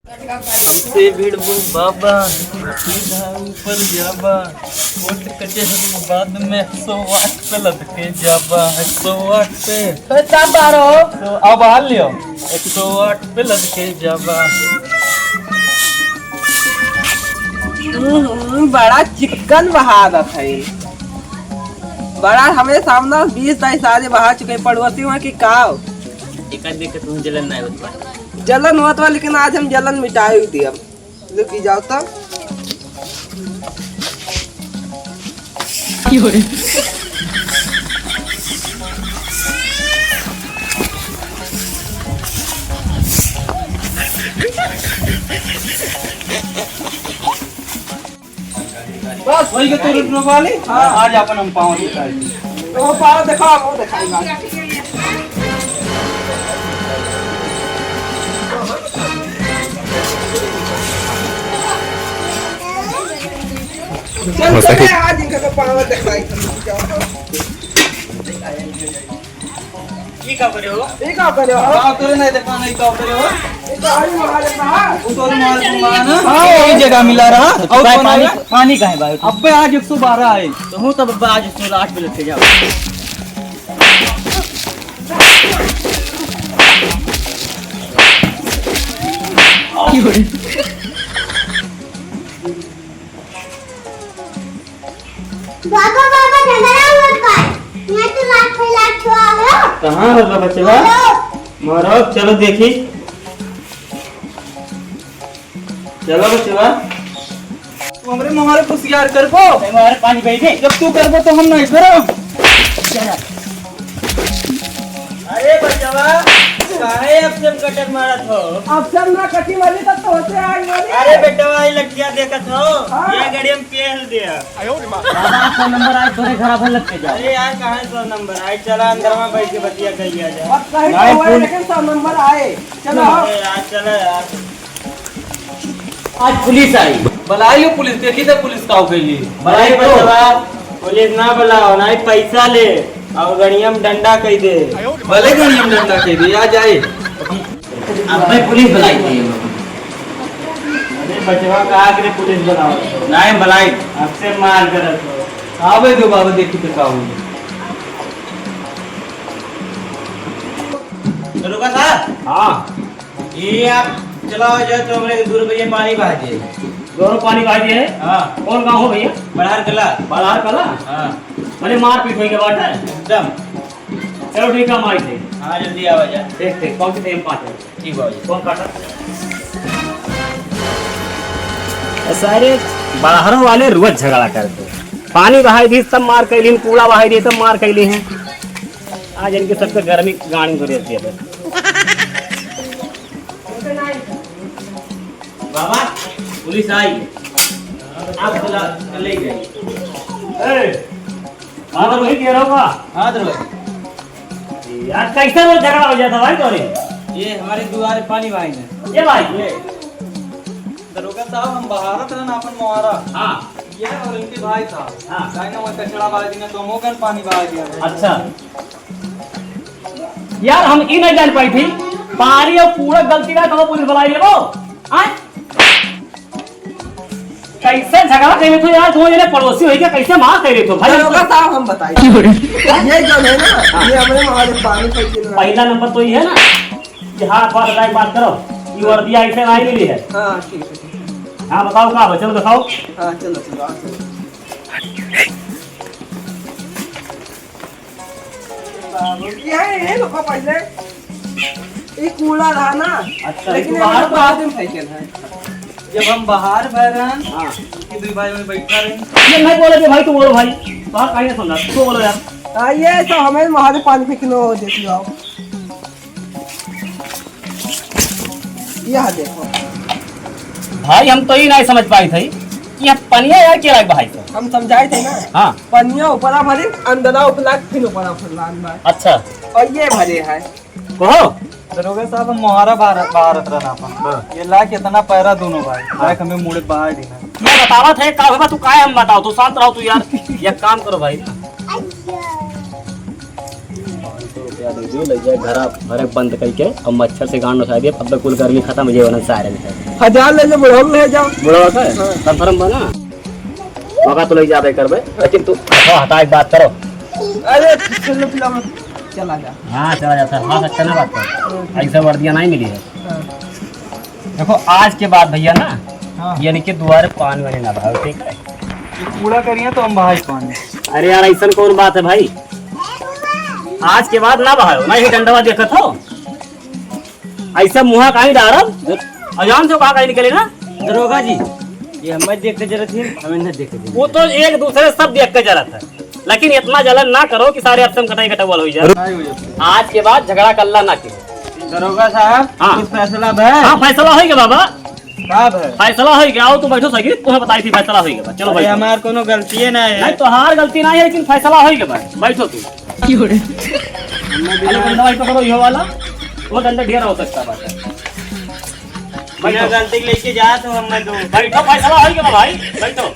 से भिड़बू बाबा सीधा ऊपर जाबा कोट कटे बाद में 108 पे लटके जाबा 108 पे तो अब हाल लियो 108 पे लटके जाबा। बड़ा चिकन बहादत है। बड़ा हमें सामने 20-22 साल बहा चुके पड़ोसी हुआ कि काव एक देख तुम जलन नहीं होता जलन हुआ था, लेकिन आज हम जलन मिटाए हुई थी। अब रुकी जाओ तो बस वही के तो रुकने वाली। हाँ आज अपन हम पाँव दिखाई तो पाओ दिखाओ वो दिखाएगा। चल चल आज इनका तो पाँव दिखाई ये क्या करे हो? ये क्या करे हो? पाँव तो नहीं देखा नहीं क्या करे हो? ये तो आज मारे बाहर वो तो मार घुमाना। हाँ एक जगह मिला रहा। और पानी पानी कहाँ है भाई? अब्बे आज 112 है। तो हूँ तब अब्बे आज 108 पे लेके जाओ। बाबा बाबा झगड़ा मत कर, मैं तो लाख छुआ लो। कहाँ होगा बच्चा? मारो चलो देखी। चलो बच्चा हमरे मोहरे पुसियार करबो हमारे पानी बैठे जब तू करबो तो हम नहीं करो। अरे बच्चा काहे अब से कटक मारत हो? अब सब ना कटी वाली तब तो होते आज वाली। अरे बेटा भाई लड़कियां देखत हो हाँ। ये गाड़ी हम पेल दिया। बाबा 100 नंबर आज थोड़े खराब है लगते जा। अरे यार कहाँ 100 नंबर आई चला अंदर में बैठ के बतिया कही आ जाए। अब सही नहीं, तो हुआ, फुल- लेकिन 100 नंबर आए। चलो अरे यार चलो यार आज पुलिस आई। बुलाई लो पुलिस देखी तो पुलिस का हो गई। बुलाई बुलाई तो। बच्चा पुलिस ना बुलाओ ना ही पैसा ले और गड़िया में डंडा कह दे। भले गड़िया में डंडा कह दे आ जाए। अब भाई पुलिस बुलाई थी। अरे बचवा कहा कि पुलिस बुलाओ नहीं बुलाई आपसे मार कर आवे दो बाबा देखी तो का हुई। रुका साहब। हाँ ये आप चलाओ जो तो हमरे 2 रुपये पानी बहा दिए। दोनों पानी बहा दिए है। हाँ कौन गाँव हो भैया? बढ़ार कला। बाहर कला। हाँ मैंने मार पीट हुई के बाट है। एकदम। चलो ठीक है हमारी थे। हाँ जल्दी आवा जा। देख देख कौन सी थे हम 5 है। ठीक बाबू कौन काटा? सारे बाहरों वाले रोज झगड़ा करते। पानी बहाई दी सब मार कैली, कूड़ा बहाई दी सब मार कैली हैं। आज इनके सबके गर्मी गाड़ी को रहती है। बाबा पुलिस आई आप चला ले गए। बाबा वही कह रहा होगा। हाँ दरबार यार कैसे वो झगड़ा हो जाता भाई तोरे? ये हमारे द्वारे पानी भाई ने ये भाई ये दरोगा साहब हम बहारत रहना अपन मुहारा। हाँ ये और इनके भाई था। हाँ। गाय ने वो कचड़ा बहा दी ना तो मोगन पानी बहा दिया। अच्छा यार हम ये नहीं जान पाई थी पानी और पूरा गलती का तो पुलिस बुलाई ले वो। आए? कैसे झगड़ा कर रहे थे यार? तुम जने पड़ोसी हो क्या कैसे मार कर रहे थे भाई? दरोगा साहब हम बताइए ये जो है ना ये हमारे मोहरे पानी फेंकी ना। पहला नंबर तो ये है ना कि हाँ बात करो ये वर्दी ऐसे नहीं मिली है। हाँ ठीक है ठीक है। हाँ बताओ क्या हो? चलो दिखाओ। हाँ चलो चलो आ चलो। ये लोग पहले ये कूड़ा रहा ना। अच्छा, लेकिन ये ये बाहर बाद में फेंकल है। जब हम बाहर बह रहे हैं हाँ कि 2 भाई में बैठा रहे। ये नहीं बोले कि भाई तू बोलो भाई बाहर कहीं नहीं सुन रहा तू बोलो यार। हाँ ये तो हमें मोहरे पानी फेंकने हो देख लो आओ। यह देखो भाई हम तो ही नहीं समझ पाई थी कि यहाँ पनिया यार क्या लाग भाई तो। हम समझाए थे ना। हाँ पनिया ऊपरा भरे अंदरा उपला फिर ऊपरा फरला अंदर अच्छा और ये भरे है। कहो। दरोगा साहब हम मुहारा बहारत रहना अपन। ये ला कितना पैरा दोनों भाई लायक हमें मुड़े बहा देना। मैं बतावा थे का होगा तू काहे हम बताओ तू शांत रहो तू यार। ये काम करो भाई। दे दियो ले जाए घर भरे बंद करके और मच्छर से गांड उठा दिए अब तक कुल गर्मी खत्म हो जाए वरना सारे में 1000 ले जो बुढ़ऊ ले जाओ। बुढ़वा का तब फरम बना मौका तो ले जाबे करबे लेकिन तू हटा एक बात करो। अरे चलो पिला मत, चला जा। हाँ चला जाता है। हाँ अच्छा ना बात कर ऐसा वर्दियाँ नहीं मिली है। हाँ। देखो आज के बाद भैया ना हाँ। यानी कि दोबारा पानी वाले ना भाव ठीक है। कूड़ा करिए तो हम भाई पानी। अरे यार ऐसा कौन बात है भाई, आज के बाद ना बहाओ ना ही डंडवा देखत हो ऐसा मुहा कहीं डारब अजान से कहा कहीं निकले ना। दरोगा जी ये हमें देख के जरूरत है, हमें नहीं देख के वो तो एक दूसरे सब देख के जलत है, लेकिन इतना जलन ना करो कि सारे अफसम कटाई कटवल हो जाए। आज के बाद झगड़ा कल्ला ना करो। दरोगा साहब हाँ। कुछ फैसला है? हाँ फैसला हो गया बाबा, साहब है फैसला हो गया। आओ तू बैठो सही, तुम्हें बताई थी फैसला हो गया। चलो भाई हमार कोनो गलती है ना है। नहीं तो हार गलती नहीं है लेकिन फैसला हो गया भाई। बैठो तू भाई पकड़ो ये वाला वो डंडा ढेर हो सकता है। बिना गलती के लेके जा तो हम दो बैठो फैसला हो गया भाई बैठो।